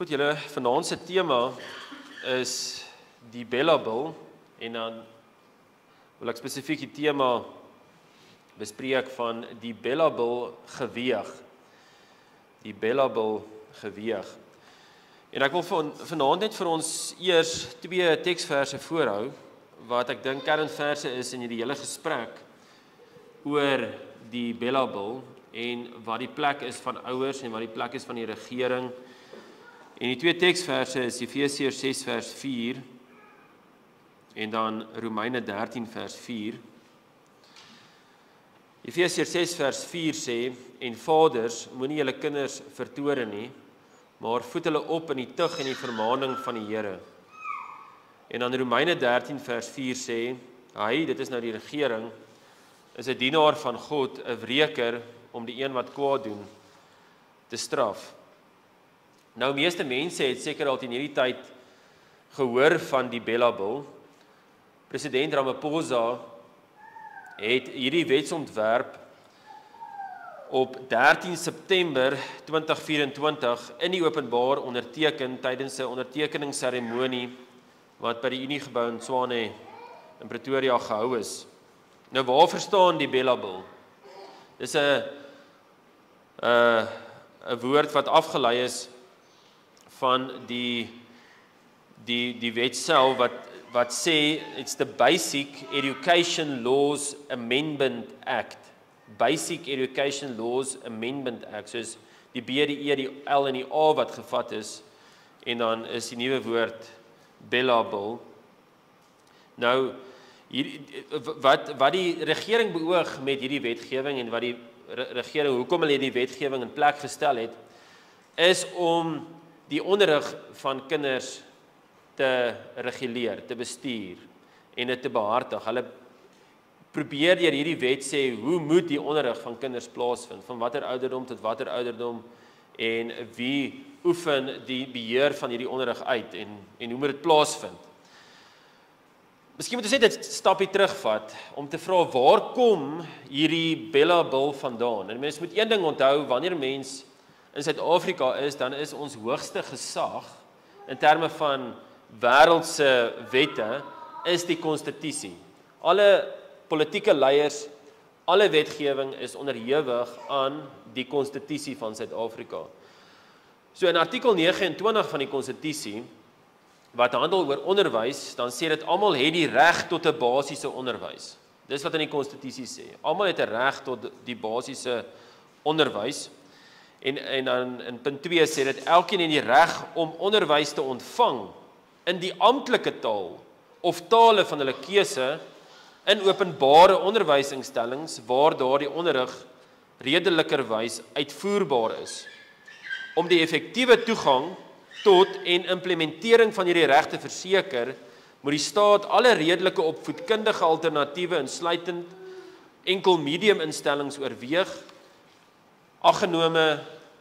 Goed, julle vanaand se tema is die Bella Bill en dan wil ek spesifiek die tema bespreek van die Bella Bill geweeg. Die Bella Bill geweeg. En ek wil vanaand net vir ons eers twee teksverse voorhou wat ek dink kernverse is in hierdie hele gesprek oor die Bella Bill en wat die plek is van ouers en wat die plek is van die regering. En die twee teksverse is Efesiërs 6 vers 4 en dan Romeine 13 vers 4. Efesiërs 6 vers 4 sê, en vaders, moenie julle kinders vertoren nie, maar voed hulle op in die tug en die vermaning van die Here. En dan Romeine 13 vers 4 sê, hy, dit is nou die regering, is 'n dienaar van God, 'n wreker om die een wat kwaad doen te straf. Nou, meeste mense het seker al in hierdie tyd gehoor van die Bella Bill. President Ramaphosa het hierdie wetsontwerp op 13 September 2024 in die openbaar onderteken tydens 'n ondertekeningsseremonie wat by die Uniegebou in Tshwane in Pretoria gehou is. Nou, waar verstaan die Bella Bill? Dis 'n woord wat afgelei is van die wet self wat sê it's the Basic Education Laws Amendment Act. Basic Education Laws Amendment Act. Soos die B, die E, die L en die A wat gevat is en dan is die nuwe woord Bella Bill. Nou wat die regering beoog met hierdie wetgewing en wat die regering hoekom hulle hierdie wetgewing in plek gestel het is om die onderrig van kinders te reguleer, te bestuur en dit te behartig. Hulle probeer deur hierdie wet sê hoe moet die onderrig van kinders plaasvind, van watter ouderdom tot watter ouderdom en wie oefen die beheer van hierdie onderrig uit en hoe moet dit plaasvind. Miskien moet ons net 'n stapie terugvat om te vra waar kom hierdie Bella Bill vandaan? En mens moet een ding onthou, wanneer mens in Suid-Afrika is, dan is ons hoogste gesag in terme van wêreldse wette is die konstitusie. Alle politieke leiers, alle wetgewing is onderhewig aan die konstitusie van Suid-Afrika. So in artikel 29 van die konstitusie wat handel oor onderwys, dan sê dit almal het die reg tot 'n basiese onderwys. Dis wat in die konstitusie sê. Almal het 'n reg tot die basiese onderwys. En dan in punt 2 sê dit elkeen het die reg om onderwys te ontvang in die amptelike taal of tale van hulle keuse in openbare onderwysinstellings waar daardie onderrig redelikerwys uitvoerbaar is. Om die effektiewe toegang tot en implementering van hierdie reg te verseker, moet die staat alle redelike opvoedkundige alternatiewe insluitend enkel medium instellings oorweeg, aggenome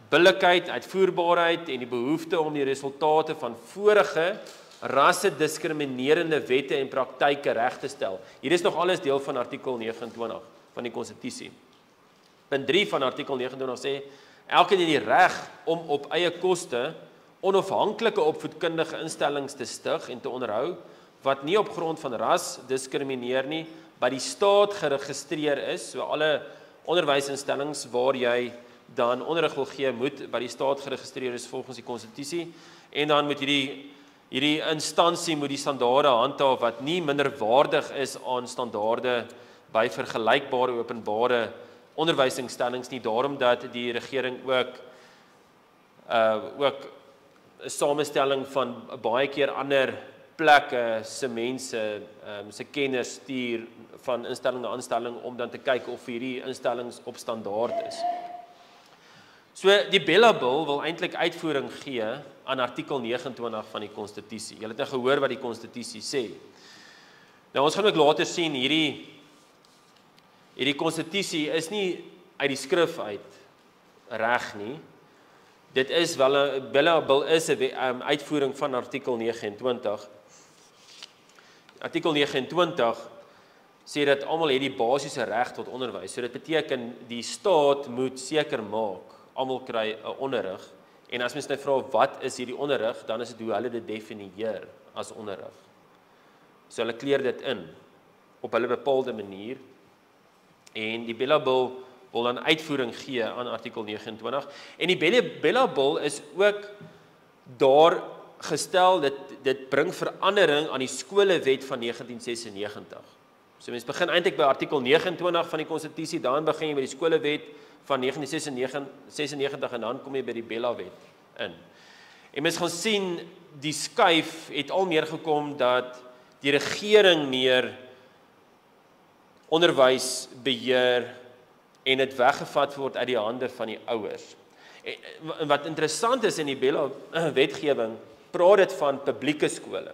billikheid, uitvoerbaarheid en die behoefte om die resultate van vorige rasse-diskriminerende wette en praktyke reg te stel. Hier is nog alles deel van artikel 29 van die konstitusie. Punt 3 van artikel 29 sê, elkeen het die reg om op eie koste onafhanklike opvoedkundige instellings te stig en te onderhou, wat nie op grond van ras diskrimineer nie, by die staat geregistreer is, so alle onderwysinstellings waar jy dan onderrig wil gee, moet by die staat geregistreer is volgens die konstitusie, en dan moet hierdie instansie moet die standaarde handhaaf wat nie minderwaardig is aan standaarde by vergelykbare openbare onderwysinstellings nie, daarom dat die regering ook 'n samestelling van baie keer ander plekke se mense, se kenners stuur van instelling na instelling om dan te kyk of hierdie instellings op standaard is. So die Bella Bill wil eintlik uitvoering gee aan artikel 29 van die konstitusie. Julle het nou gehoor wat die konstitusie sê. Nou ons gaan ook later sien hierdie konstitusie is nie uit die skrif uit reg nie. Dit is wel 'n Bella Bill is 'n uitvoering van artikel 29. Artikel 29 sê dat almal het die basiese reg tot onderwys. So dit beteken die staat moet seker maak almal kry 'n onderrig En as mens nou vra wat is hierdie onderrig, dan is dit hoe hulle dit definieer as onderrig. So hulle kleer dit in op hulle bepaalde manier en die Bella Bill wil dan uitvoering gee aan artikel 29 en die Bella Bill is ook daar gestel, dit bring verandering aan die skolewet van 1996. So mens begin eintlik by artikel 29 van die konstitusie, dan begin jy by die skolewet van 1996 en dan kom jy by die Bella wet in. En mens gaan sien, die skuif het al meer gekom dat die regering meer onderwys beheer en dit weggevat word uit die hande van die ouers. En wat interessant is in die Bella wetgewing, praat dit van publieke skole.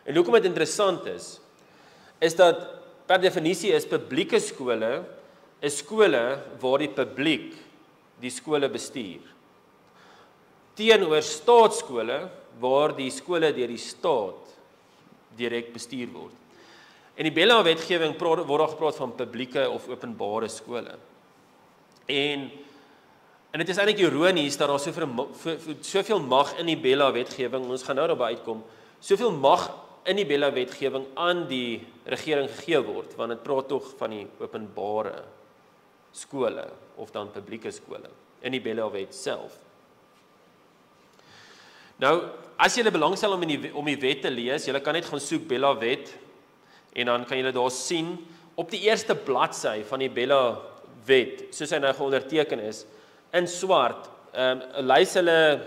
En hoekom dit interessant is dat per definisie is publieke skole is skole waar die publiek die skole bestuur. Teenoor staatsskole waar die skole deur die staat direk bestuur word. In die Bella wetgewing word daar gepraat van publieke of openbare skole. En dit is eintlik ironies dat daar soveel mag in die Bella wetgewing, ons gaan nou daarby uitkom, soveel mag in die Bella wetgewing aan die regering gegee word, want dit praat tog van die openbare skole of dan publieke skole in die Bella wet self. Nou, as jy belangstel om die wet te lees, jy kan net gaan soek Bella wet en dan kan jy daar sien op die eerste bladsy van die Bella wet, soos hy nou geonderteken is, in swart, lys hulle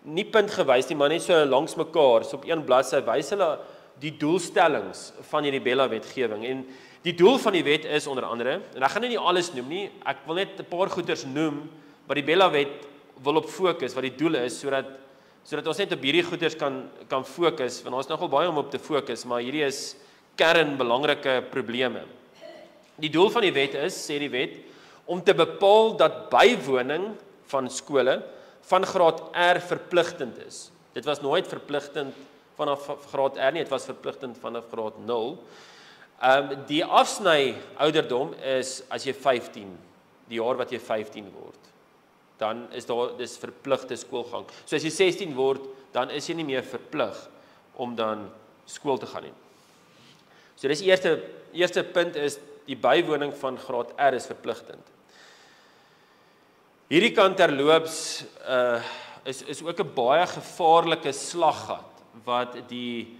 nie puntgewys nie, maar net so langs mekaar, so op een bladsy wys hulle die doelstellings van hierdie Bella wetgewing. En die doel van die wet is onder andere, en ek gaan nou nie alles noem nie, ek wil net 'n paar goeders noem wat die Bella wet wil op fokus, wat die doel is, sodat ons net op hierdie goeders kan fokus, want ons nogal baie om op te fokus, maar hierdie is kernbelangrike probleme. Die doel van die wet is, sê die wet, om te bepaal dat bywoning van skole van graad R verpligtend is. Dit was nooit verpligtend vanaf graad R nie, dit was verpligtend vanaf graad 0. Die afsny ouderdom is as jy 15, die jaar wat jy 15 word. Dan is dis verpligte skoolgang. So as jy 16 word, dan is jy nie meer verplig om dan skool te gaan nie. So dis eerste punt is die bywoning van graad R is verpligtend. Hierdie kan terloops is ook 'n baie gevaarlike slaggat wat die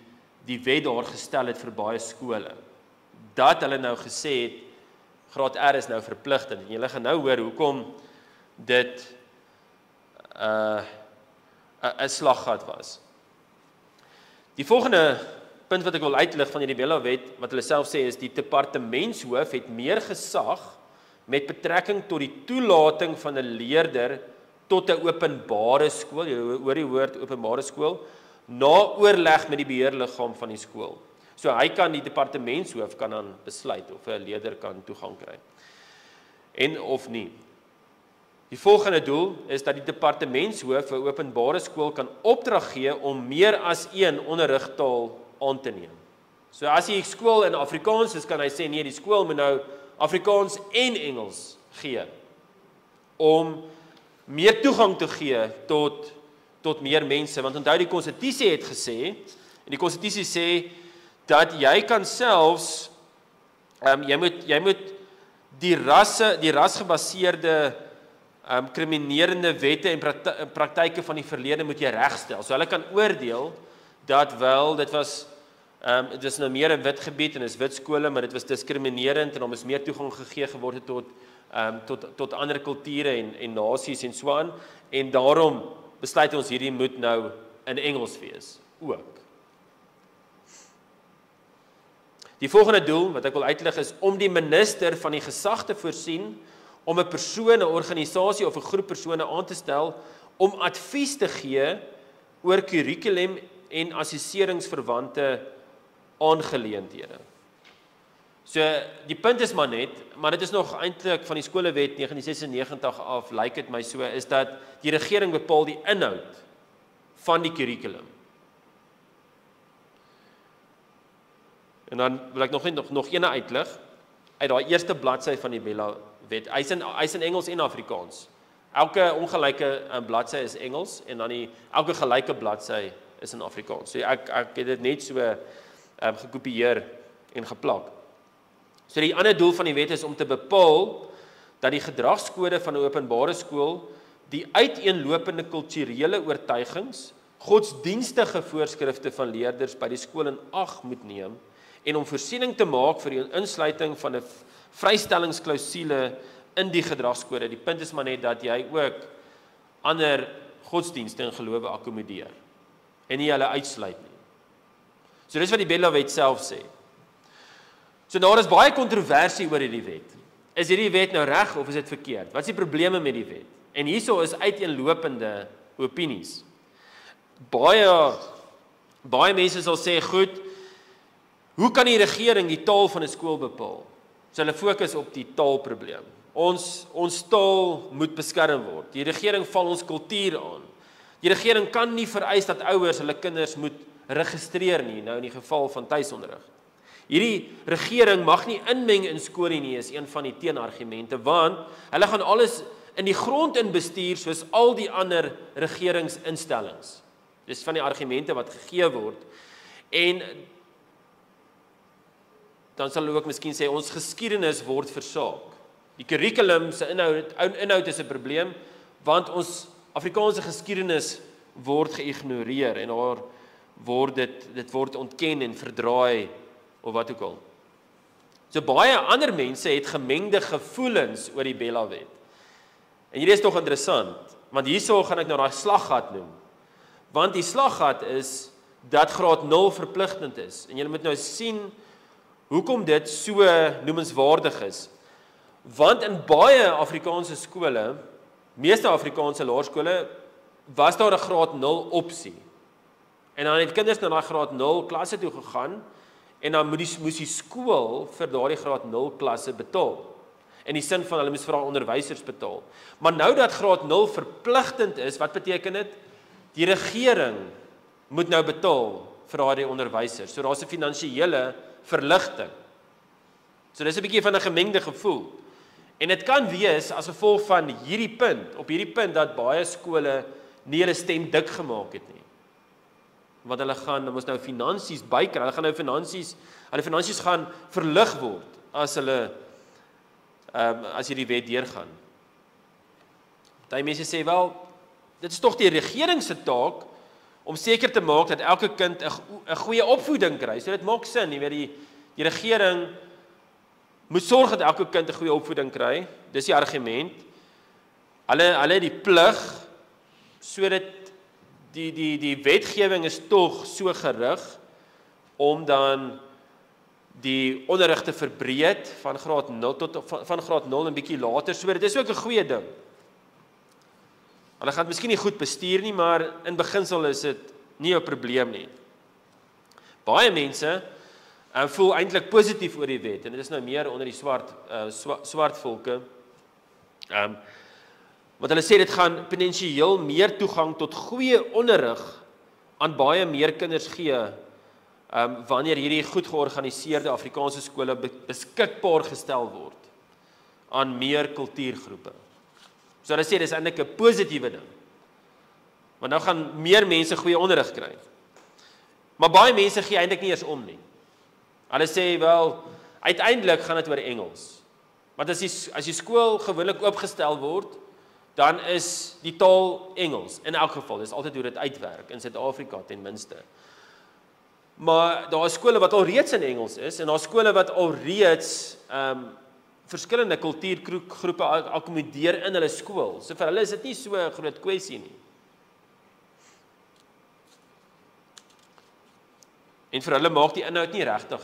wet daar gestel het vir baie skole. Dat hulle nou gesê het graad R is nou verpligtend. En julle gaan nou hoor hoekom dit 'n slaggat was. Die volgende punt wat ek wil uitlig van hierdie Bella wet, wat hulle self sê is die departementshoof het meer gesag met betrekking tot die toelating van 'n leerder tot 'n openbare skool, jy hoor die woord openbare skool, na oorleg met die beheerliggaam van die skool. So hy kan, die departementshoof kan dan besluit of 'n leerder kan toegang kry. En of nie. Die volgende doel is dat die departementshoof vir 'n openbare skool kan opdrag gee om meer as een onderrigtaal aan te neem. So as die skool in Afrikaans is, kan hy sê nee, die skool moet nou Afrikaans en Engels gee om meer toegang te gee tot meer mense, want onthou die konstitusie het gesê, en die konstitusie sê dat jy kan selfs jy moet die rasgebaseerde kriminerende wette en praktyke van die verlede moet jy regstel. So hulle kan oordeel dat wel dit was dit is nou meer 'n wit gebied en is wit skole, maar dit was diskriminerend en hom is meer toegang gegee geword tot ander kulture en nasies en so aan, en daarom besluit ons hierdie moet nou in Engels wees ook. Die volgende doel wat ek wil uitlig is om die minister van die gesag te voorsien om 'n persoon, 'n organisasie of 'n groep persone aan te stel om advies te gee oor kurrikulum en assesseringsverwante aangeleenthede. So die punt is maar dit is nog eintlik van die skolewet 1996 af, lyk dit my so, is dat die regering bepaal die inhoud van die kurrikulum. En dan wil ek nog een uitlig uit daai eerste bladsy van die Bella wet. Hy's in Engels en Afrikaans. Elke ongelyke bladsy is Engels en dan elke gelyke bladsy is in Afrikaans. So ek het dit net so gekopieer en geplak. So die ander doel van die wet is om te bepaal dat die gedragskode van 'n openbare skool die uiteenlopende kulturele oortuigings, godsdienstige voorskrifte van leerders by die skool in ag moet neem en om voorsiening te maak vir die insluiting van 'n vrystellingsklausule in die gedragskode. Die punt is maar net dat jy ook ander godsdienste en gelowe akkommodeer en nie hulle uitsluit nie. So dis wat die Bella-wet self sê. So daar is baie kontroversie oor hierdie wet. Is hierdie wet nou reg of is dit verkeerd? Wat is die probleme met die wet? En hierso is uiteenlopende opinies. Baie mense sal sê, goed, hoe kan die regering die taal van 'n skool bepaal? So hulle fokus op die taalprobleem. Ons taal moet beskerm word. Die regering val ons kultuur aan. Die regering kan nie vereis dat ouers hulle kinders moet registreer nie, nou in die geval van tuisonderrig. Hierdie regering mag nie inmeng in skole nie, is een van die teenargumente, want hulle gaan alles in die grond inbestuur soos al die ander regeringsinstellings. Dis van die argumente wat gegee word. En dan sal hulle ook miskien sê ons geskiedenis word versaak. Die kurrikulum se inhoud is 'n probleem, want ons Afrikaanse geskiedenis word geïgnoreer en dit word ontken en verdraai of wat ook al. So baie ander mense het gemengde gevoelens oor die Bella-wet. En hierdie is tog interessant, want hierso gaan ek nou daai slaggat noem. Want die slaggat is dat graad 0 verpligtend is. En julle moet nou sien hoekom dit so noemenswaardig is. Want in baie Afrikaanse skole, meeste Afrikaanse laerskole, was daar 'n graad 0 opsie. En dan het kinders na daai graad 0 klasse toe gegaan en dan moes die skool vir daardie graad 0 klasse betaal. In die sin van hulle moes vir daai onderwysers betaal. Maar nou dat graad 0 verpligtend is, wat beteken dit? Die regering moet nou betaal vir daardie onderwysers. So daar's 'n finansiële verligting. So dis 'n bietjie van 'n gemengde gevoel. En dit kan wees as gevolg van hierdie punt dat baie skole nie hulle stem dik gemaak het nie. Want hulle moet nou finansies bykry. Hulle gaan nou finansies gaan verlig word as hierdie wet deurgaan. Party mense sê wel, dit is tog die regering se taak om seker te maak dat elke kind 'n goeie opvoeding kry. So dit maak sin, jy weet die regering moet sorg dat elke kind 'n goeie opvoeding kry. Dis die argument. Hulle het die plig sodat die wetgewing is tog so gerig om dan die onderrig te verbreed van graad 0 van graad 0 en bietjie later. So dit is ook 'n goeie ding. Hulle gaan miskien nie goed bestuur nie, maar in beginsel is dit nie 'n probleem nie. Baie mense voel eintlik positief oor die wet en dit is nou meer onder die swart volke. Want hulle sê dit gaan potensieel meer toegang tot goeie onderrig aan baie meer kinders gee wanneer hierdie goed georganiseerde Afrikaanse skole beskikbaar gestel word aan meer kultuurgroepe. So hulle sê dis eintlik 'n positiewe ding. Want nou gaan meer mense goeie onderrig kry. Maar baie mense gee eintlik nie eers om nie. Hulle sê wel, uiteindelik gaan dit oor Engels. Want as die skool gewoonlik oopgestel word, dan is die taal Engels. In elk geval, dis altyd hoe dit uitwerk in Suid-Afrika ten minste. Maar daar is skole wat al reeds in Engels is en daar is skole wat al reeds verskillende kultuurgroepe akkommodeer in hulle skool. So vir hulle is dit nie so 'n groot kwessie nie. En vir hulle maak die inhoud nie regtig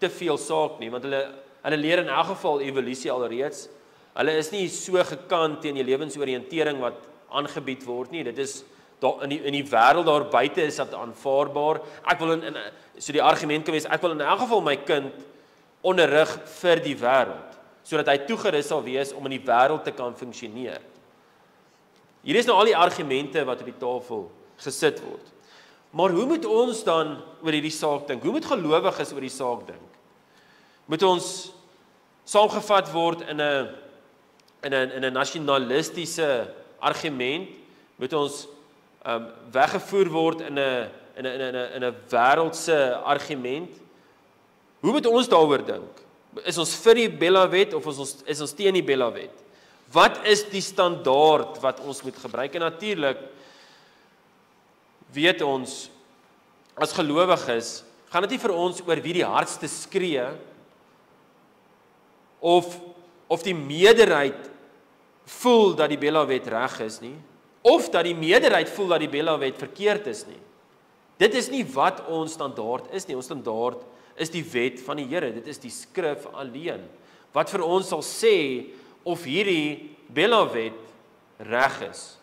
te veel saak nie, want hulle leer in elk geval evolusie alreeds. Hulle is nie so gekant teen die lewensoriëntering wat aangebied word nie. Dit is daar in die wêreld daar buite is dit aanvaarbaar. Ek wil so die argument kan wees, ek wil in elk geval my kind onderrig vir die wêreld, sodat hy toegerus sal wees om in die wêreld te kan funksioneer. Hier is nou al die argumente wat op die tafel gesit word. Maar hoe moet ons dan oor hierdie saak dink? Hoe moet gelowiges oor die saak dink? Moet ons saamgevat word in 'n in 'n nasionalistiese argument moet ons weggevoer word in 'n wêreldse argument. Hoe moet ons daaroor dink? Is ons vir die Bella-wet of is ons teen die Bella-wet? Wat is die standaard wat ons moet gebruik? En natuurlik weet ons as gelowiges, gaan dit nie vir ons oor wie die hardste skree of die meerderheid voel dat die Bella-wet reg is nie, of dat die meerderheid voel dat die Bella-wet verkeerd is nie. Dit is nie wat ons standaard is nie. Ons standaard is die wet van die Here. Dit is die skrif alleen wat vir ons sal sê of hierdie Bella-wet reg is.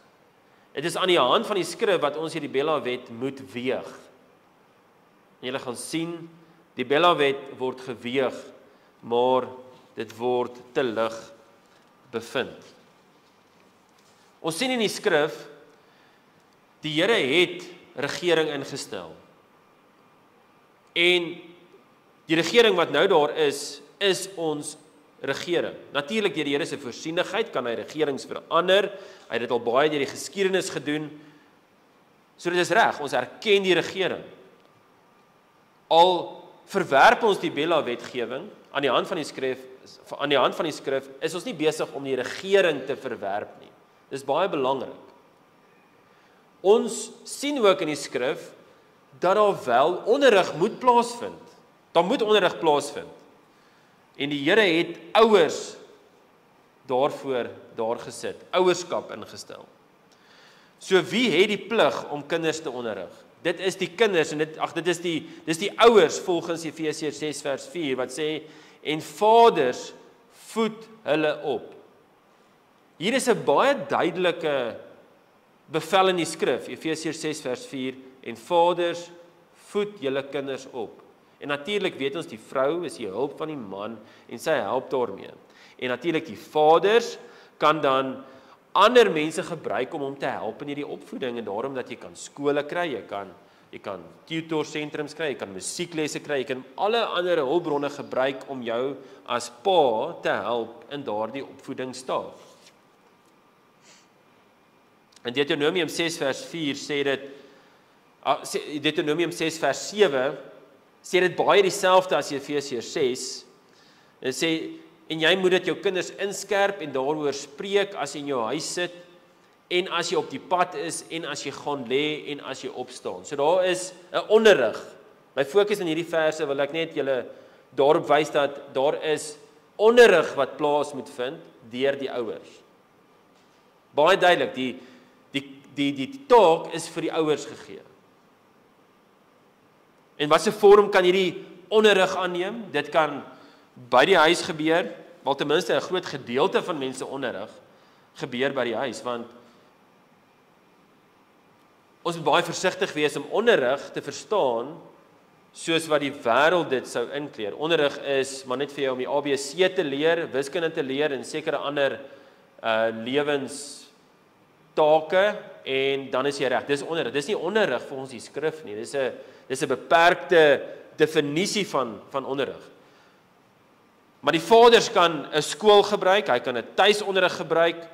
Dit is aan die hand van die skrif wat ons hierdie Bella-wet moet weeg. En julle gaan sien, die Bella-wet word geweeg, maar dit word te lig bevind. Ons sien in die skrif, die Here het regering ingestel. En die regering wat nou daar is ons regering. Natuurlik deur die Here se voorsienigheid kan hy regerings verander. Hy het dit al baie deur die geskiedenis gedoen. So dit is reg, ons erken die regering. Al verwerp ons die Bella-wetgewing aan die hand van die skrif, is ons nie besig om die regering te verwerp nie. Dis baie belangrik. Ons sien ook in die skrif dat daar wel onderrig moet plaasvind. Daar moet onderrig plaasvind. En die Here het ouers daarvoor daar gesit, ouerskap ingestel. So wie het die plig om kinders te onderrig? Dit is die kinders en dis die ouers volgens Efesiërs 6 vers 4 wat sê en vaders voed hulle op. Hier is 'n baie duidelike bevel in die skrif, Efesiërs 6 vers 4 en vaders voed julle kinders op. En natuurlik weet ons die vrou is die hulp van die man en sy help daarmee. En natuurlik die vaders kan dan ander mense gebruik om hom te help in hierdie opvoeding en daarom dat jy kan skole kry, jy kan tutorsentrums kry, jy kan musieklesse kry, jy kan alle ander hulpbronne gebruik om jou as pa te help in daardie opvoedingstaak. In Deuteronomium 6 vers 4 sê dit, Deuteronomium 6 vers 7 sê dit baie dieselfde as Efesiërs 6. Dit sê en jy moet dit jou kinders inskerp en daaroor spreek as jy in jou huis sit en as jy op die pad is en as jy gaan lê en as jy opstaan. So daar is 'n onderrig. My fokus in hierdie verse wil ek net julle daarop wys dat daar is onderrig wat plaas moet vind deur die ouers. Baie duidelik, die taak is vir die ouers gegee. En wat se vorm kan hierdie onderrig aanneem? Dit kan by die huis gebeur, wel ten minste 'n groot gedeelte van mense onderrig gebeur by die huis, want ons moet baie versigtig wees om onderrig te verstaan soos wat die wêreld dit sou inkleer. Onderrig is maar net vir jou om die ABC te leer, wiskunde te leer en sekere ander lewenstake en dan is jy reg. Dis onderrig. Dis nie onderrig volgens die skrif nie. Dis 'n beperkte definisie van onderrig. Maar die vaders kan 'n skool gebruik, hy kan 'n tuisonderrig gebruik,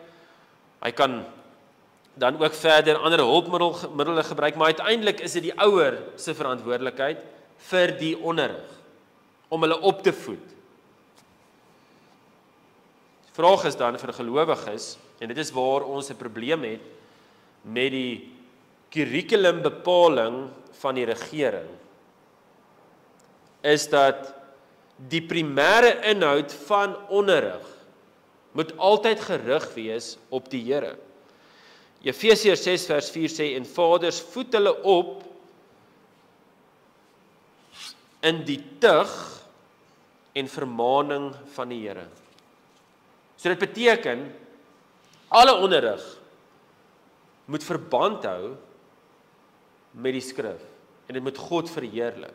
hy kan dan ook verder ander hulpmiddels gebruik, maar uiteindelik is dit die ouer se verantwoordelikheid vir die onderrig, om hulle op te voed. Die vraag is dan vir gelowiges, en dit is waar ons 'n probleem het met die kurrikulumbepaling van die regering, is dat die primêre inhoud van onderrig moet altyd gerig wees op die Here. Efesiërs 6 vers 4 sê en vaders voed hulle op in die tug en vermaaning van die Here. So dit beteken alle onderrig moet verband hou met die skrif en dit moet God verheerlik.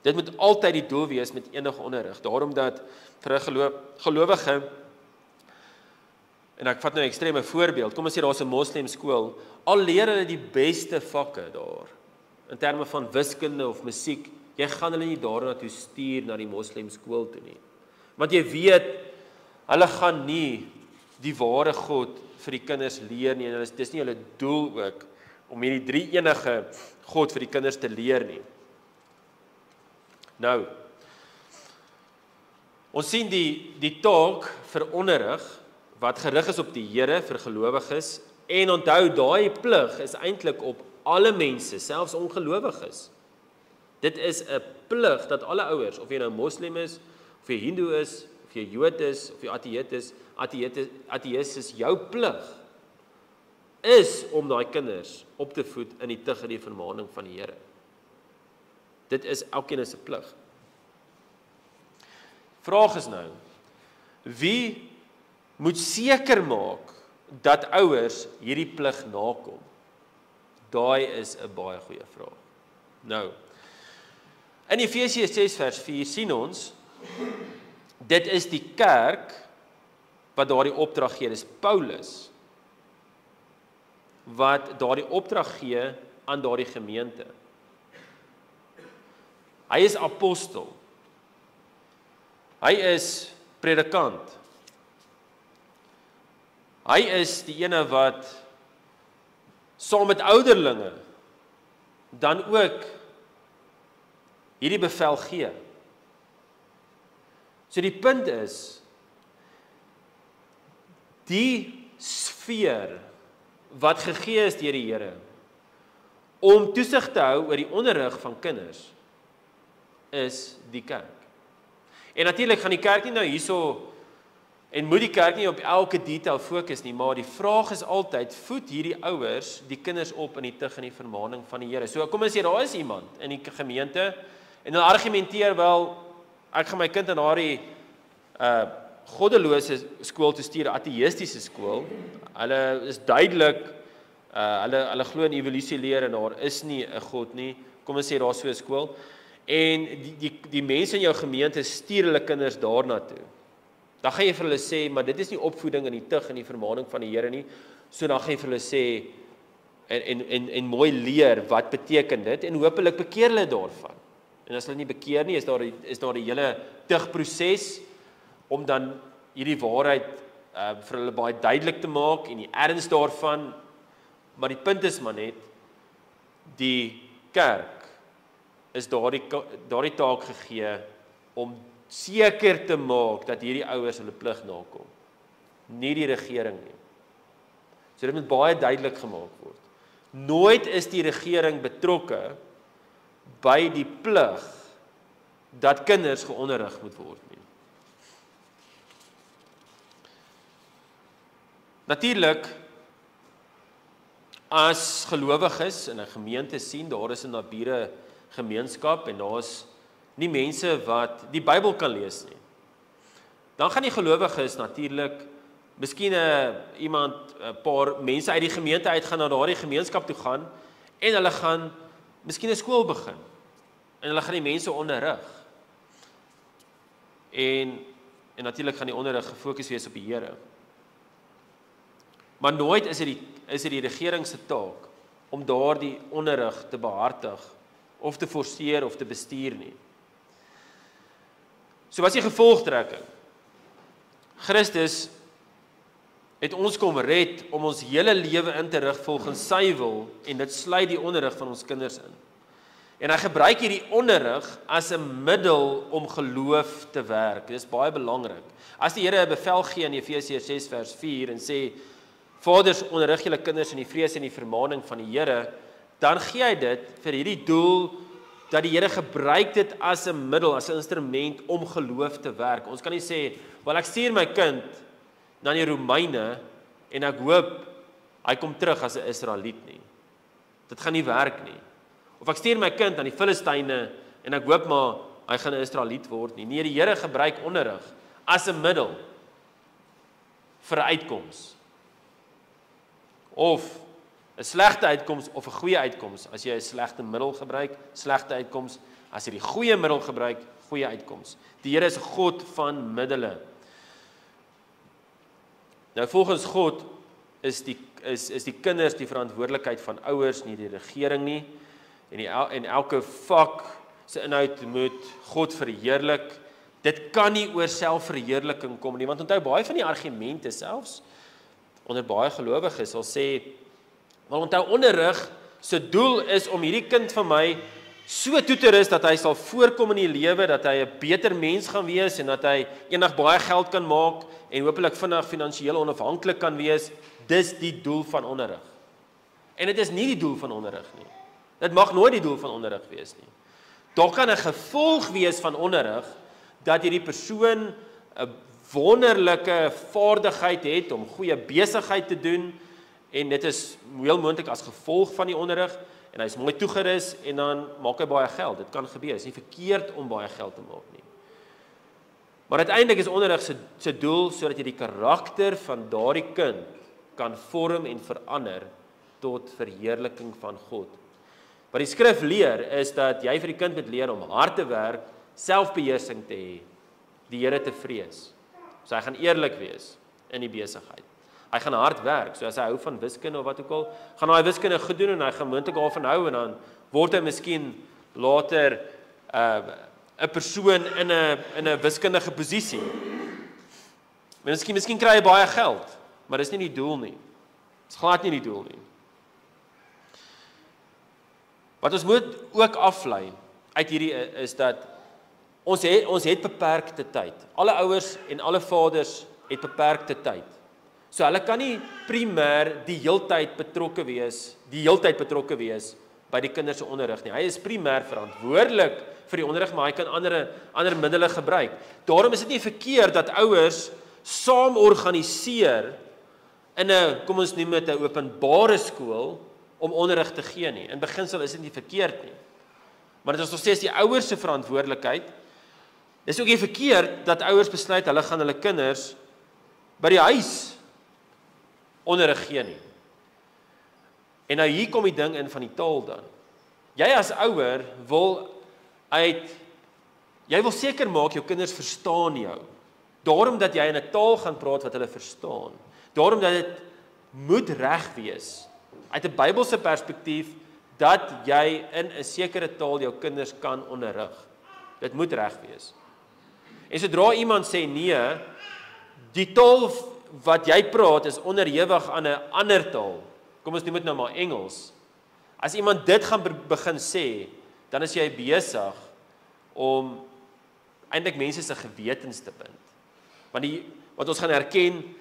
Dit moet altyd die doel wees met enige onderrig. Daarom dat vir 'n gelowige, en ek vat nou 'n ekstreme voorbeeld, kom ons sê daar's 'n moslem skool, al leer hulle die beste vakke daar, in terme van wiskunde of musiek, jy gaan hulle nie daarna toe stuur na die moslem skool toe nie. Want jy weet, Hulle gaan nie die ware God vir die kinders leer nie, en dis nie hulle doel ook, om hierdie drie enige God vir die kinders te leer nie. Nou, ons sien die taak vir onderrig, wat gerig is op die Here vir gelowiges, en onthou, daai plig is eintlik op alle mense, selfs ongelowiges. Dit is 'n plig dat alle ouers, of jy nou moslim is, of jy hindoe is, of jy jood is, of jy ateïst is, jou plig is om daai kinders op te voed in die tug en die vermaning van die Here. Dit is elkeen se plig. Vraag is nou, wie moet seker maak dat ouers hierdie plig nakom? Daai is 'n baie goeie vraag. Nou, in Efesiërs 6 vers 4 sien ons, dit is die kerk wat daardie opdrag gee, dis Paulus wat daardie opdrag gee aan daardie gemeente. Hy is apostel. Hy is predikant. Hy is die ene wat saam met ouderlinge dan ook hierdie bevel gee. So die punt is, die sfeer wat gegee is deur die Here om toesig te hou oor die onderrig van kinders is die kerk. En natuurlik gaan die kerk nie nou hierso en moet die kerk nie op elke detail fokus nie, maar die vraag is altyd, voed hierdie ouers die kinders op in die tug en die vermaning van die Here. So kom ons sê, daar is iemand in die gemeente en hulle argumenteer wel, ek gaan my kind in daardie goddelose skool te stuur, 'n ateïstiese skool. Hulle is duidelik, hulle glo in evolusieleer en daar is nie 'n God nie. Kom ons sê daar so 'n skool. En die mense in jou gemeente stuur hulle kinders daarna toe. Dan gaan jy vir hulle sê, maar dit is nie opvoeding in die tug en die vermaning van die Here nie. So dan gaan jy vir hulle sê en mooi leer wat beteken dit en hopelik bekeer hulle daarvan. En as hulle nie bekeer nie, is daar die hele tugproses om dan hierdie waarheid vir hulle baie duidelik te maak en die erns daarvan. Maar die punt is maar net, die kerk is daardie taak gegee om seker te maak dat hierdie ouers hulle plig nakom. Nie die regering nie. So dit moet baie duidelik gemaak word. Nooit is die regering betrokke by die plig dat kinders geonderrig moet word nie. Natuurlik, as gelowiges in 'n gemeente sien, daar is 'n nabiere gemeenskap en daar's nie mense wat die Bybel kan lees nie. Dan gaan die gelowiges natuurlik, miskien 'n paar mense uit die gemeente uit gaan na daardie gemeenskap toe gaan en hulle gaan miskien 'n skool begin. En hulle gaan die mense onderrig. En natuurlik gaan die onderrig gefokus wees op die Here. Maar nooit is dit die regering se taak om daardie onderrig te behartig of te forceer of te bestuur nie. So wat is die gevolgtrekking? Christus het ons kom red om ons hele lewe in te rig volgens sy wil en dit sluit die onderrig van ons kinders in. En hy gebruik hierdie onderrig as 'n middel om geloof te werk. Dit is baie belangrik. As die Here 'n bevel gee in Efesiërs 6 vers 4 en sê, vaders onderrig julle kinders in die vrees en die vermaning van die Here, dan gee hy dit vir hierdie doel dat die Here gebruik dit as 'n middel, as 'n instrument om geloof te werk. Ons kan nie sê, wel ek stuur my kind na die Romeine en ek hoop hy kom terug as 'n Israeliet nie. Dit gaan nie werk nie. Of ek stuur my kind aan die Filistyne en ek hoop maar hy gaan 'n Israeliet word nie. Nee, die Here gebruik onderrig as 'n middel vir 'n uitkoms. Of 'n slegte uitkoms of 'n goeie uitkoms. As jy 'n slegte middel gebruik, slegte uitkoms. As jy die goeie middel gebruik, goeie uitkoms. Die Here is 'n God van middele. Nou volgens God is die kinders die verantwoordelikheid van ouers, nie die regering nie. En elke vak se inhoud moet God verheerlik. dit kan nie oor selfverheerliking kom nie, want onthou baie van die argumente selfs onder baie gelowiges sal sê, maar onthou onderrig se doel is om hierdie kind van my so toe te rus dat hy sal voorkom in die lewe, dat hy 'n beter mens gaan wees en dat hy eendag baie geld kan maak en hopelik vinnig finansiëel onafhanklik kan wees. Dis die doel van onderrig. En dit is nie die doel van onderrig nie. Dit mag nooit die doel van onderrig wees nie. Daar kan 'n gevolg wees van onderrig dat hierdie persoon 'n wonderlike vaardigheid het om goeie besigheid te doen en dit is heel moontlik as gevolg van die onderrig en hy is mooi toegerus en dan maak hy baie geld. Dit kan gebeur. Dit is nie verkeerd om baie geld te maak nie. Maar uiteindelik is onderrig se doel sodat jy die karakter van daardie kind kan vorm en verander tot verheerliking van God. Wat die skrif leer is dat jy vir die kind moet leer om hard te werk, selfbeheersing te hê, die Here te vrees. So hy gaan eerlik wees in die besigheid. Hy gaan hard werk, so as hy hou van wiskunde of wat ook al, gaan hy wiskunde goed doen en hy gaan moontlik daarvan hou en dan word hy miskien later 'n persoon in 'n wiskundige posisie. Miskien kry hy baie geld, maar dis nie die doel nie. Dis glad nie die doel nie. Wat ons moet ook aflei uit hierdie is dat ons het beperkte tyd. Alle ouers en alle vaders het beperkte tyd. So hulle kan nie primêr die heeltyd betrokke wees by die kinders se onderrig nie. Hy is primêr verantwoordelik vir die onderrig, maar hy kan ander middele gebruik. Daarom is dit nie verkeerd dat ouers saam organiseer in 'n, kom ons noem dit 'n openbare skool om onderrig te gee nie. In beginsel is dit nie verkeerd nie. Maar dit is nog steeds die ouers se verantwoordelikheid. Dit is ook nie verkeerd dat ouers besluit hulle gaan hulle kinders by die huis onderrig gee nie. En nou hier kom die ding in van die taal dan. Jy as ouer jy wil seker maak jou kinders verstaan jou. Daarom dat jy in 'n taal gaan praat wat hulle verstaan. Daarom dat dit moet reg wees. Uit 'n Bybelse perspektief dat jy in 'n sekere taal jou kinders kan onderrig. Dit moet reg wees. En sodra iemand sê nee, die taal wat jy praat is onderhewig aan 'n ander taal. Kom ons noem dit nou maar Engels. As iemand dit gaan begin sê, dan is jy besig om eintlik mense se gewetens te bind. Want ons gaan erken,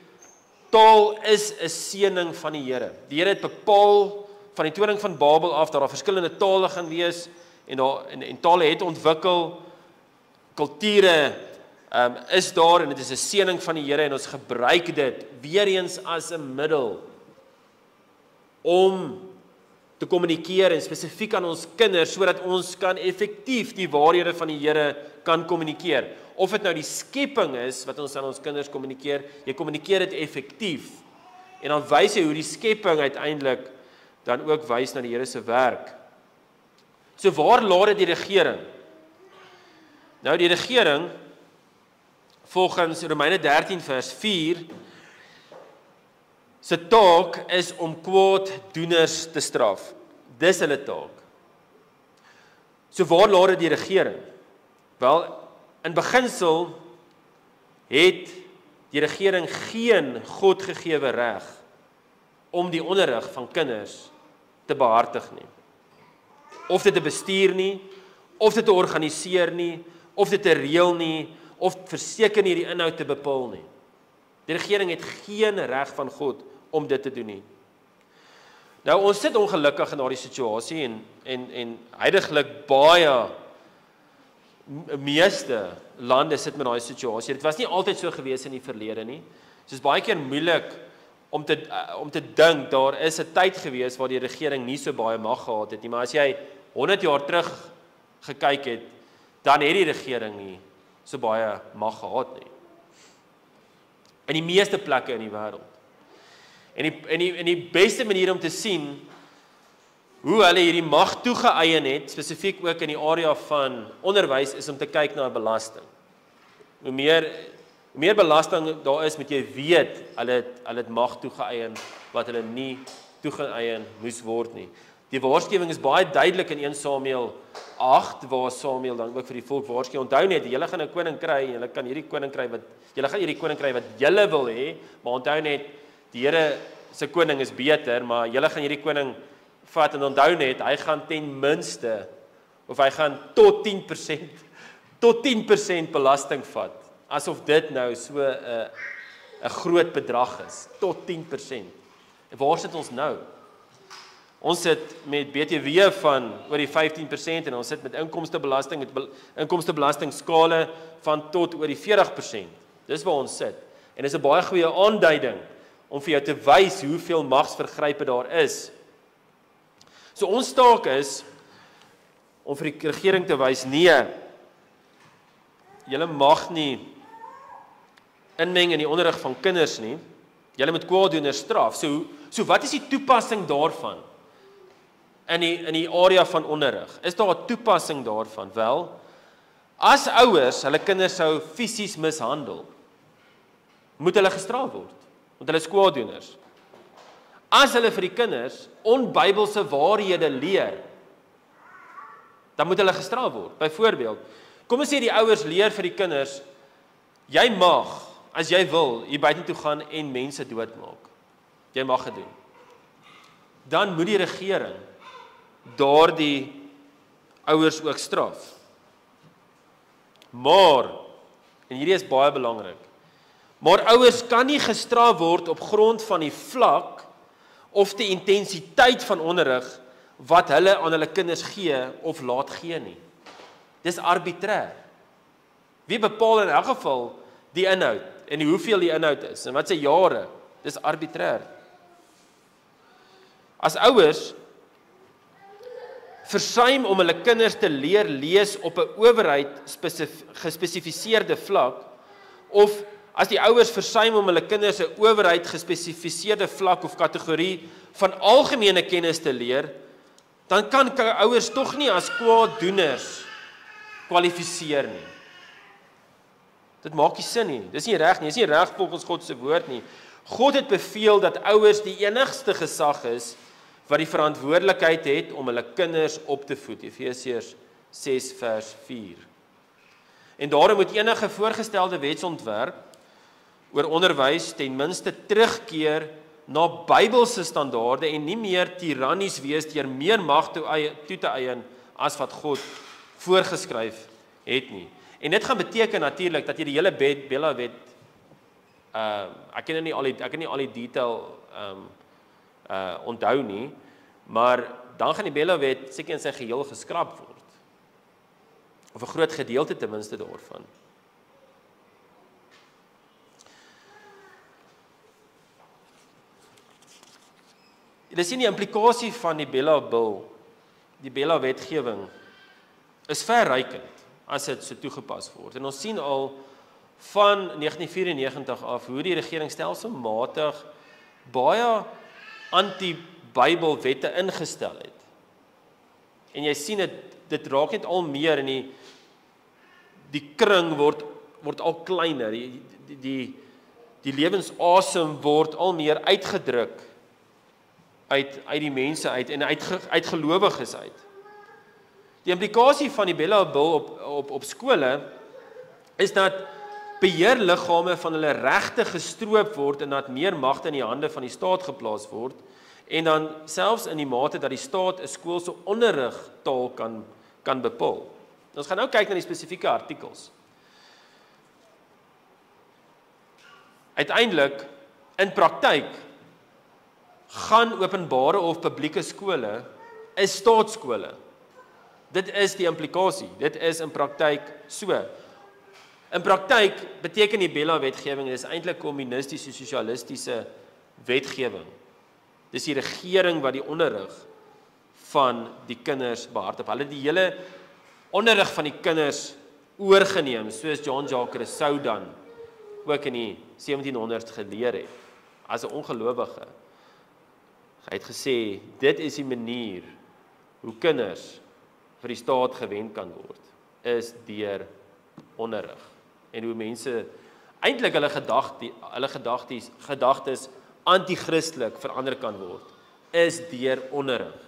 taal is 'n seëning van die Here. Die Here het bepaal van die toring van Babel af dat daar verskillende tale gaan wees en tale het ontwikkel, kulture is daar en dit is 'n seëning van die Here en ons gebruik dit weer eens as 'n middel om te kommunikeer en spesifiek aan ons kinders sodat ons kan effektief die waarhede van die Here kan kommunikeer. Of dit nou die skepping is wat ons aan ons kinders kommunikeer, jy kommunikeer dit effektief. En dan wys jy hoe die skepping uiteindelik dan ook wys na die Here se werk. So waar laat dit die regering? Nou die regering volgens Romeine 13 vers 4 se taak is om kwaaddoeners te straf. Dis hulle taak. So waar laat dit die regering? Wel, in beginsel het die regering geen godgegewe reg om die onderrig van kinders te behartig nie. Of dit te bestuur nie, of dit te organiseer nie, of dit te reël nie, of verseker nie die inhoud te bepaal nie. Die regering het geen reg van God om dit te doen nie. Nou ons sit ongelukkig in daardie situasie en heidaglik baie meeste lande sit met daai situasie. Dit was nie altyd so gewees in die verlede nie. Dit is baie keer moeilik om te dink daar is 'n tyd gewees waar die regering nie so baie mag gehad het nie, maar as jy 100 jaar terug gekyk het, dan het die regering nie so baie mag gehad nie. In die meeste plekke in die wêreld. En die beste manier om te sien hoe hulle hierdie mag toegeëien het, spesifiek ook in die area van onderwys, is om te kyk na belasting. Hoe meer belasting daar is, moet jy weet, hulle het mag toegeëien wat hulle nie toegeëien moes word nie. Die waarskuwing is baie duidelik in 1 Samuel 8 waar Samuel dan ook vir die volk waarsku. Onthou net, julle gaan 'n koning kry en julle gaan hierdie koning kry wat julle wil hê, maar onthou net die Here se koning is beter, maar julle gaan hierdie koning vat en onthou net, hy gaan ten minste of hy gaan tot 10% belasting vat. Asof dit nou so 'n groot bedrag is, tot 10%. En waar sit ons nou? Ons sit met BTW van oor die 15% en ons sit met inkomstebelastingskale van tot oor die 40%. Dis waar ons sit. En dis 'n baie goeie aanduiding om vir jou te wys hoeveel magsvergrype daar is. So ons taak is om vir die regering te wys, nee, julle mag nie inmeng in die onderrig van kinders nie. Julle moet kwaaddoeners straf. So wat is die toepassing daarvan in die area van onderrig? Is daar 'n toepassing daarvan? Wel, as ouers hulle kinders sou fisies mishandel, moet hulle gestraf word, want hulle is kwaaddoeners. As hulle vir die kinders onbybelse waarhede leer, dan moet hulle gestraf word. Byvoorbeeld, kom ons sê die ouers leer vir die kinders, jy mag, as jy wil, hier buitentoe gaan en mense doodmaak. Jy mag dit doen. Dan moet die regering daardie ouers ook straf. Maar, en hierdie is baie belangrik, maar ouers kan nie gestraf word op grond van die vlak of die intensiteit van onderrig wat hulle aan hulle kinders gee of laat gee nie. Dis arbitrêr. Wie bepaal in elk geval die inhoud en hoeveel die inhoud is en wat se jare? Dis arbitrêr. As ouers versuim om hulle kinders te leer lees op 'n owerheid gespesifiseerde vlak, of as die ouers versuim om hulle kinders 'n owerheid gespesifiseerde vlak of kategorie van algemene kennis te leer, dan kan ouers tog nie as kwaaddoeners kwalifiseer nie. Dit maak nie sin nie. Dis nie reg nie. Dis nie reg volgens God se woord nie. God het beveel dat ouers die enigste gesag is wat die verantwoordelikheid het om hulle kinders op te voed. Efesiërs 6 vers 4. En daarom moet enige voorgestelde wetsontwerp oor onderwys ten minste terugkeer na Bybelse standaarde en nie meer tirannies wees deur meer mag toe te eien as wat God voorgeskryf het nie. En dit gaan beteken natuurlik dat jy die hele Bella wet ek ken nie al die detail onthou nie, maar dan gaan die Bella wet seker in sy geheel geskraap word. Of 'n groot gedeelte ten minste daarvan. Jy sien die implikasie van die Bella Bill, die Bella wetgewing, is verrykend as dit so toegepas word. En ons sien al van 1994 af hoe die regering stelselmatig baie anti-Bybel wette ingestel het. En jy sien dit raak net al meer en die kring word al kleiner. Die lewensasem word al meer uitgedruk uit die mense uit en uit gelowiges uit. Die implikasie van die Bella Bill op skole is dat beheerliggame van hulle regte gestroop word en dat meer magte in die hande van die staat geplaas word en dan selfs in die mate dat die staat 'n skool se onderrigtaal kan bepaal. Ons gaan nou kyk na die spesifieke artikels. Uiteindelik, in praktyk, gaan openbare of publieke skole is staatskole. Dit is die implikasie. Dit is in praktyk so. In praktyk beteken die Bella wetgewing is eintlik kommunistiese sosialistiese wetgewing. Dis die regering wat die onderrig van die kinders behartig. Hulle het die hele onderrig van die kinders oorgeneem, soos Jean-Jacques Rousseau dan ook in die 1700s geleer het, as 'n ongelowige. Hy het gesê, dit is die manier hoe kinders vir die staat gewend kan word, is deur onderrig. En hoe mense eintlik hulle gedagtes anti-christelik verander kan word, is deur onderrig.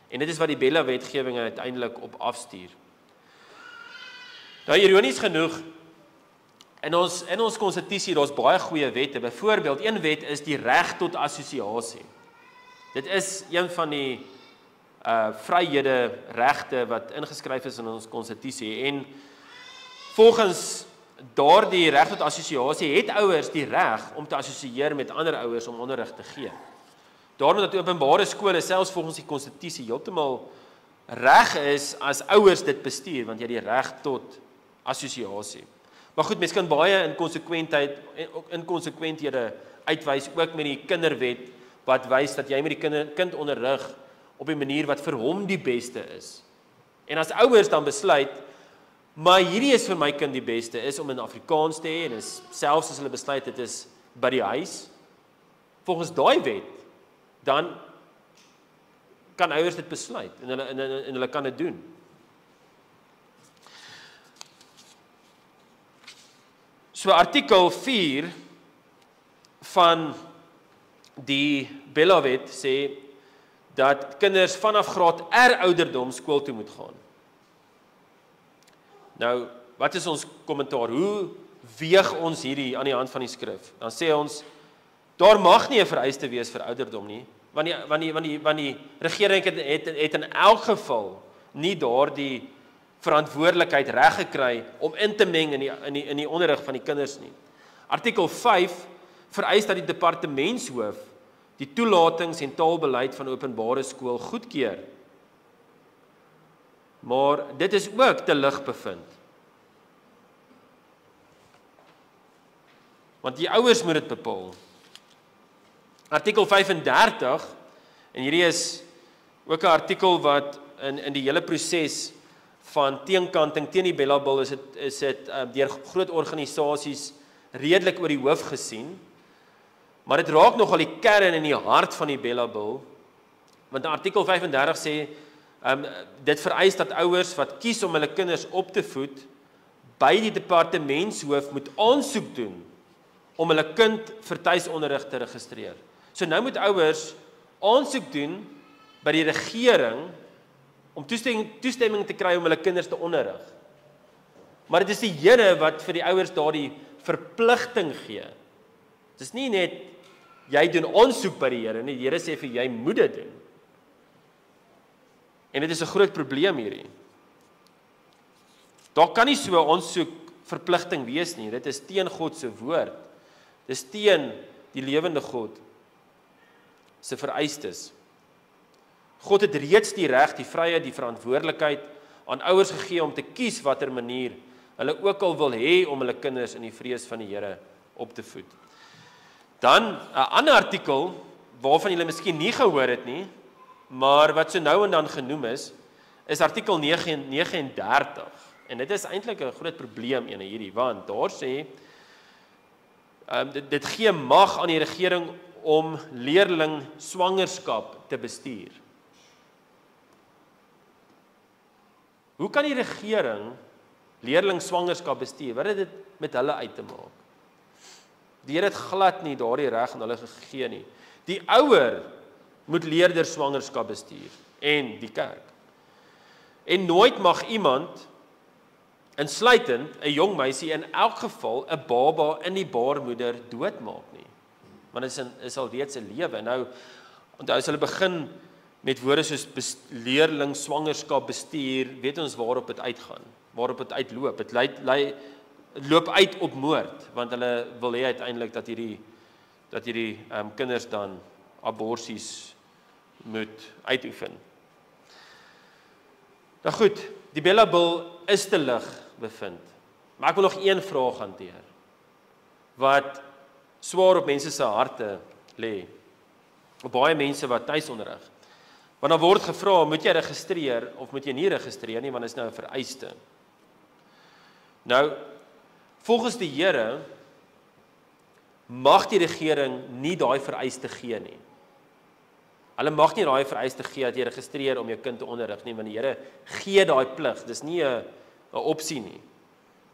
En dit is wat die Bella-wetgewing uiteindelik op afstuur. Nou, ironies genoeg, in ons konstitusie, daar's baie goeie wette. Byvoorbeeld, een wet is die reg tot assosiasie. Dit is een van die vryhede, regte wat ingeskryf is in ons konstitusie. En volgens daardie reg tot assosiasie het ouers die reg om te assosieer met ander ouers om onderrig te gee. Daarom dat openbare skole selfs volgens die konstitusie heeltemal reg is as ouers dit bestuur, want jy het die reg tot assosiasie. Maar goed, mens kan baie inkonsekwenthede uitwys, ook met die kinderwet, wat wys dat jy met die kind onderrig op 'n manier wat vir hom die beste is. En as ouers dan besluit, maar hierdie is vir my kind die beste, is om in Afrikaans te hê, en is selfs as hulle besluit dit is by die huis, volgens daai wet, dan kan ouers dit besluit, en hulle kan dit doen. So artikel 4 van die Bella-wet sê dat kinders vanaf graad R ouderdom skool toe moet gaan. Nou, wat is ons kommentaar? Hoe weeg ons hierdie aan die hand van die skrif? Dan sê ons, daar mag nie 'n vereiste wees vir ouderdom nie, want die regering het in elk geval nie daardie verantwoordelikheid reg gekry om in te meng in die onderrig van die kinders nie. Artikel 5 vereis dat die departementshoof die toelatings en taalbeleid van openbare skool goedkeur. Maar dit is ook te lig bevind. Want die ouers moet dit bepaal. Artikel 35, en hierdie is ook 'n artikel wat in die hele proses van teenkanting teen die Bella-bil is dit deur groot organisasies redelik oor die hoof gesien. Maar dit raak nogal die kern in die hart van die Bella-bil, want artikel 35 sê, dit vereis dat ouers wat kies om hulle kinders op te voed, by die departementshoof moet aansoek doen om hulle kind vir tuisonderrig te registreer. So nou moet ouers aansoek doen by die regering om toestemming te kry om hulle kinders te onderrig. Maar dit is die Here wat vir die ouers daardie verpligting gee. Dit is nie net jy doen aansoek by die Here nie, die Here sê vir jy moet dit doen. En dit is 'n groot probleem hierdie. Daar kan nie so 'n aansoek verpligting wees nie. Dit is teen God se woord. Dis teen die lewende God se vereistes. God het reeds die reg, die vryheid, die verantwoordelikheid aan ouers gegee om te kies watter manier hulle ook al wil hê om hulle kinders in die vrees van die Here op te voed. Dan 'n ander artikel waarvan julle miskien nie gehoor het nie, maar wat so nou en dan genoem is artikel 39. En dit is eintlik 'n groot probleem hierdie, want daar sê dit gee mag aan die regering om leerling swangerskap te bestuur. Hoe kan die regering leerling swangerskap bestuur? Wat het dit met hulle uit te maak? Die Here het glad nie daardie reg aan hulle gegee nie. Die ouer moet leerders swangerskap bestuur en die kerk. En nooit mag iemand, insluitend 'n jong meisie, in elk geval 'n baba in die baarmoeder doodmaak nie. Want dit is al reeds 'n lewe. Nou, onthou as hulle begin met woorde soos leerling swangerskap bestuur, weet ons waarop dit uitgaan, waarop dit uitloop. Dit loop uit op moord, want hulle wil hê uiteindelik dat hierdie kinders dan aborsies moet uitoefen. Nou goed, die Bella-bil is te lig bevind. Maar ek wil nog een vraag hanteer wat swaar op mense se harte lê. Op baie mense wat tuisonderrig. Want dan word gevra, moet jy registreer of moet jy nie registreer nie, want dit is nou 'n vereiste. Nou, volgens die Here mag die regering nie daai vereiste gee nie. Hulle mag nie daai vereiste gee dat jy registreer om jou kind te onderrig nie, want die Here gee daai plig. Dis nie 'n opsie nie.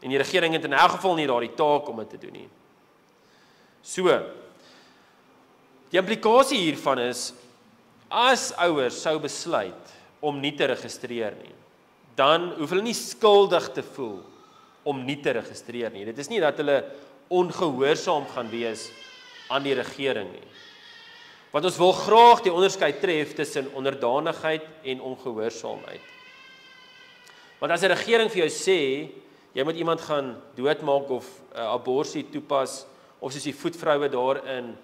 En die regering het in elk geval nie daardie taak om dit te doen nie. So, die implikasie hiervan is, as ouers sou besluit om nie te registreer nie, dan hoef hulle nie skuldig te voel om nie te registreer nie. Dit is nie dat hulle ongehoorsaam gaan wees aan die regering nie. Want ons wil graag die onderskeid tref tussen onderdanigheid en ongehoorsaamheid. Want as 'n regering vir jou sê, jy moet iemand gaan doodmaak of abortus toepas, of soos die voetvroue daar in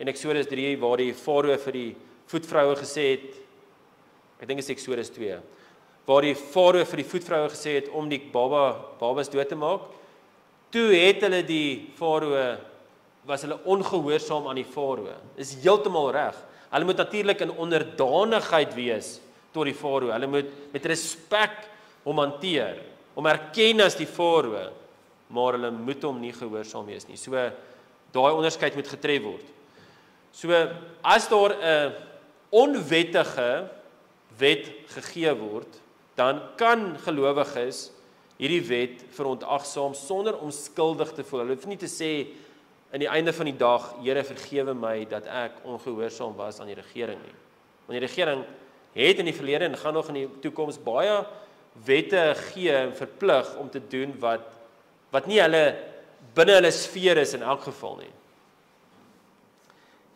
Exodus 3, waar die farao vir die voetvroue gesê het, ek dink is Exodus 2, waar die farao vir die voetvroue gesê het om die babas dood te maak, toe het hulle die farao, was hulle ongehoorsaam aan die farao. Is heeltemal reg. Hulle moet natuurlik in onderdanigheid wees tot die farao. Hulle moet met respek hom hanteer, om erken as die farao, maar hulle moet hom nie gehoorsaam wees nie. So, daai onderskeid moet getref word. So, as daar 'n onwettige wet gegee word, dan kan gelowiges hierdie wet verontagsaam sonder om skuldig te voel. Hulle hoef nie te sê aan die einde van die dag, Here vergewe my dat ek ongehoorsaam was aan die regering nie. Want die regering het in die verlede en gaan nog in die toekoms baie wette gee en verplig om te doen wat nie hulle binne hulle sfeer is in elk geval nie.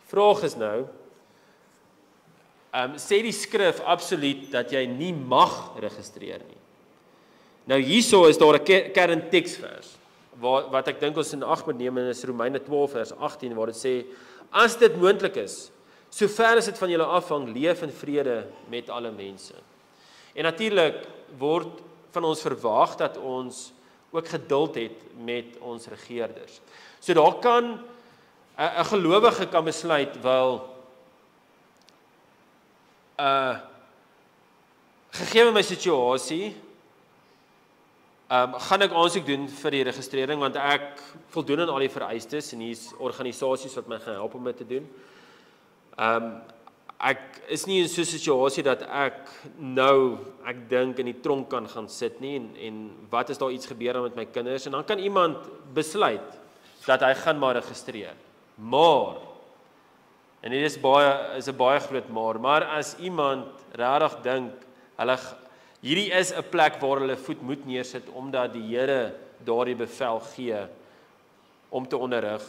Vraag is nou, sê die skrif absoluut dat jy nie mag registreer nie. Nou hierso is daar 'n kernteksvers wat ek dink ons in ag moet neem, is Romeine 12 vers 18 waar dit sê, as dit moontlik is, sover as dit van julle afhang, leef in vrede met alle mense. En natuurlik word van ons verwag dat ons ook geduld het met ons regerders. So daar kan 'n gelowige kan besluit, wel gegee my situasie, gaan ek aansoek doen vir die registrering, want ek voldoen aan al die vereistes en hier's organisasies wat my gaan help om dit te doen. Ek is nie in so 'n situasie dat ek dink in die tronk kan gaan sit nie en wat as daar iets gebeur met my kinders, en dan kan iemand besluit dat hy gaan maar registreer. Maar, en dit is 'n baie groot maar as iemand regtig dink, hierdie is 'n plek waar hulle voet moet neersit, omdat die Here daardie bevel gee om te onderrig,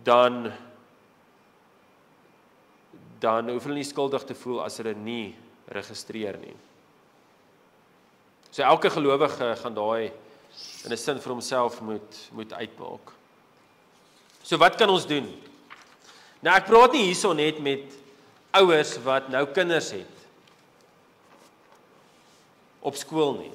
dan hoef hulle nie skuldig te voel as hulle nie registreer nie. So elke gelowige gaan daai in 'n sin vir homself moet uitmaak. So wat kan ons doen? Nou ek praat nie hierso net met ouers wat nou kinders het op skool nie.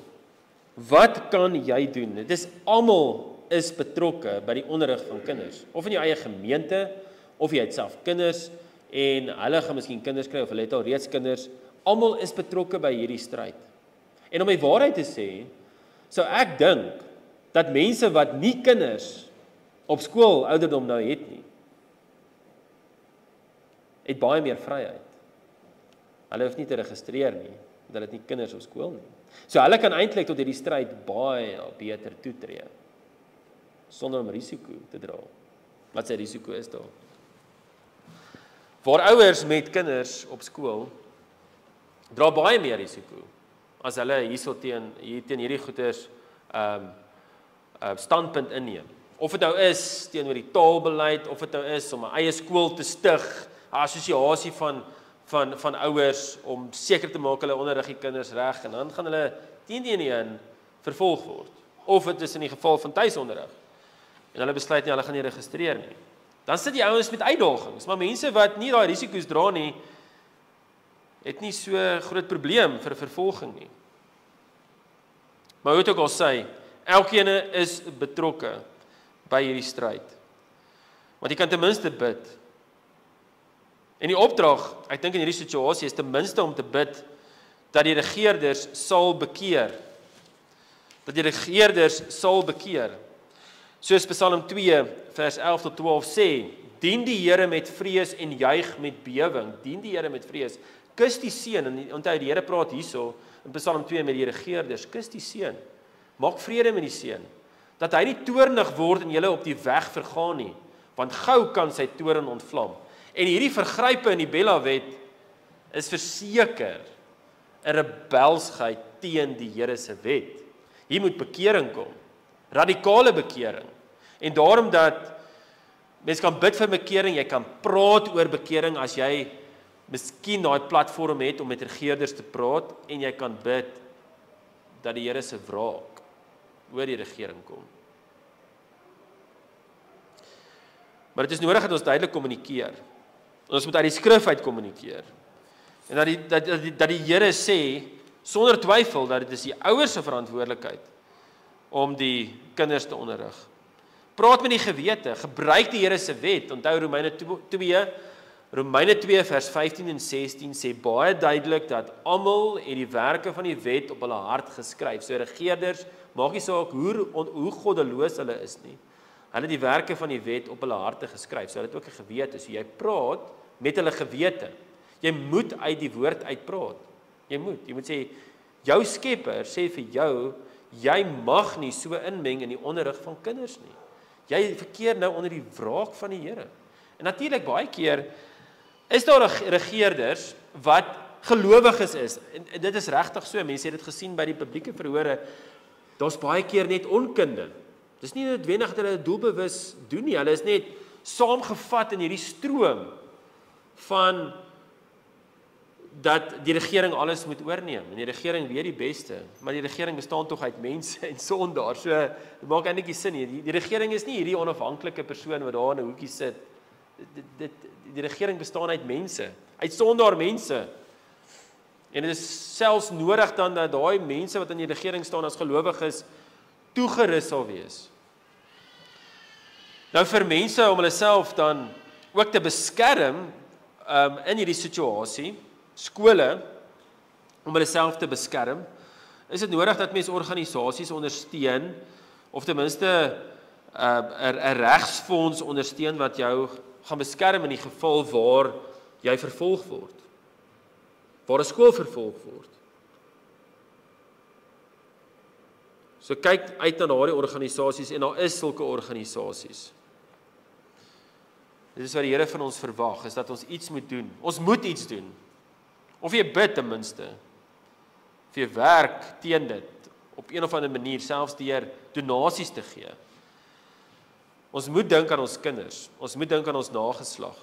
Wat kan jy doen? Dit is almal is betrokke by die onderrig van kinders, of in jou eie gemeente, of jy het self kinders en hulle gaan miskien kinders kry of hulle het al reeds kinders. Almal is betrokke by hierdie stryd. En om my waarheid te sê, sou ek dink dat mense wat nie kinders op skool ouderdom nou het nie, het baie meer vryheid. Hulle hoef nie te registreer nie, want hulle het nie kinders op skool nie. So hulle kan eintlik tot hierdie stryd baie beter toetree, sonder om risiko te dra. Wat sy risiko is daar? Waar ouers met kinders op skool dra baie meer risiko as hulle hierso teen hierdie goeters standpunt inneem. Of dit nou is teenoor die taalbeleid, of dit nou is om 'n eie skool te stig, 'n assosiasie van ouers om seker te maak hulle onderrig die kinders reg, en dan gaan hulle teen een vervolg word. Of dit is in die geval van tuisonderrig en hulle besluit nie, hulle gaan nie registreer nie. Dan sit die ouens met uitdagings, maar mense wat nie daai risiko's dra nie, het nie so groot probleem vir vervolging nie. Maar hoe dit ook al sê, elkeen is betrokke by hierdie stryd. Want jy kan ten minste bid. En die opdrag, ek dink in hierdie situasie, is ten minste om te bid dat die regerders sal bekeer. Dat die regerders sal bekeer. Soos Psalm 2 vers 11 tot 12 sê, dien die Here met vrees en juig met bewering. Dien die Here met vrees. Kus die seun, en onthou die Here praat hierso in Psalm 2 met die regerders, kus die seun. Maak vrede met die seun, dat hy nie toornig word en julle op die weg vergaan nie, want gou kan sy toorn ontvlam. En hierdie vergrype in die Bella-wet is verseker 'n rebelsheid teen die Here se wet. Hier moet bekering kom, radikale bekering. En daarom dat mens kan bid vir bekering, jy kan praat oor bekering as jy miskien daai platform het om met regerders te praat en jy kan bid dat die Here se wraak oor die regering kom. Maar dit is nodig dat ons duidelik kommunikeer. Ons moet uit die skrif uit kommunikeer. En dat die Here sê, sonder twyfel, dat dit is die ouers se verantwoordelikheid om die kinders te onderrig. Praat met die gewete, gebruik die Here se wet. Onthou Romeine 2 vers 15 en 16 sê baie duidelik dat almal het die werke van die wet op hulle hart geskryf. So regerders, maak nie saak hoe goddeloos hulle is nie. Hulle het die werke van die wet op hulle harte geskryf. So hulle het ook 'n gewete. So jy praat met hulle gewete. Jy moet uit die woord uitpraat. Jy moet sê, jou Skepper sê vir jou, jy mag nie so inmeng in die onderrig van kinders nie. Jy verkeer nou onder die wraak van die Here. En natuurlik baie keer is daar regerders wat gelowiges is. En dit is regtig so, mense het dit gesien by die publieke verhore. Daar's baie keer net onkunde. Dis nie noodwendig dat hulle dit doelbewus doen nie. Hulle is net saamgevat in hierdie stroom van dat die regering alles moet oorneem. En die regering weet die beste, maar die regering bestaan tog uit mense en sondaars. So dit maak eintlik nie sin nie. Die regering is nie hierdie onafhanklike persoon wat daar in 'n hoekie sit. Die regering bestaan uit mense, uit sondaar mense. En dit is selfs nodig dan dat daai mense wat in die regering staan as gelowiges toegerus sal wees. Nou vir mense om hulle self dan ook te beskerm in hierdie situasie, skole om hulle self te beskerm, is dit nodig dat mense organisasies ondersteun of ten minste 'n regsfonds ondersteun wat jou gaan beskerm in die geval waar jy vervolg word. Waar 'n skool vervolg word. So kyk uit na daardie organisasies en daar is sulke organisasies. Dit is wat die Here van ons verwag, is dat ons iets moet doen. Ons moet iets doen. Of jy bid ten minste. Of jy werk teen dit op een of ander manier, selfs deur donasies te gee. Ons moet dink aan ons kinders. Ons moet dink aan ons nageslag.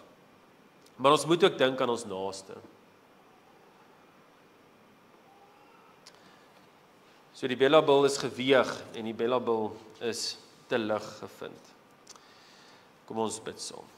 Maar ons moet ook dink aan ons naaste. So die Bella-bil is geweeg en die Bella-bil is te lig gevind. Kom ons bid saam.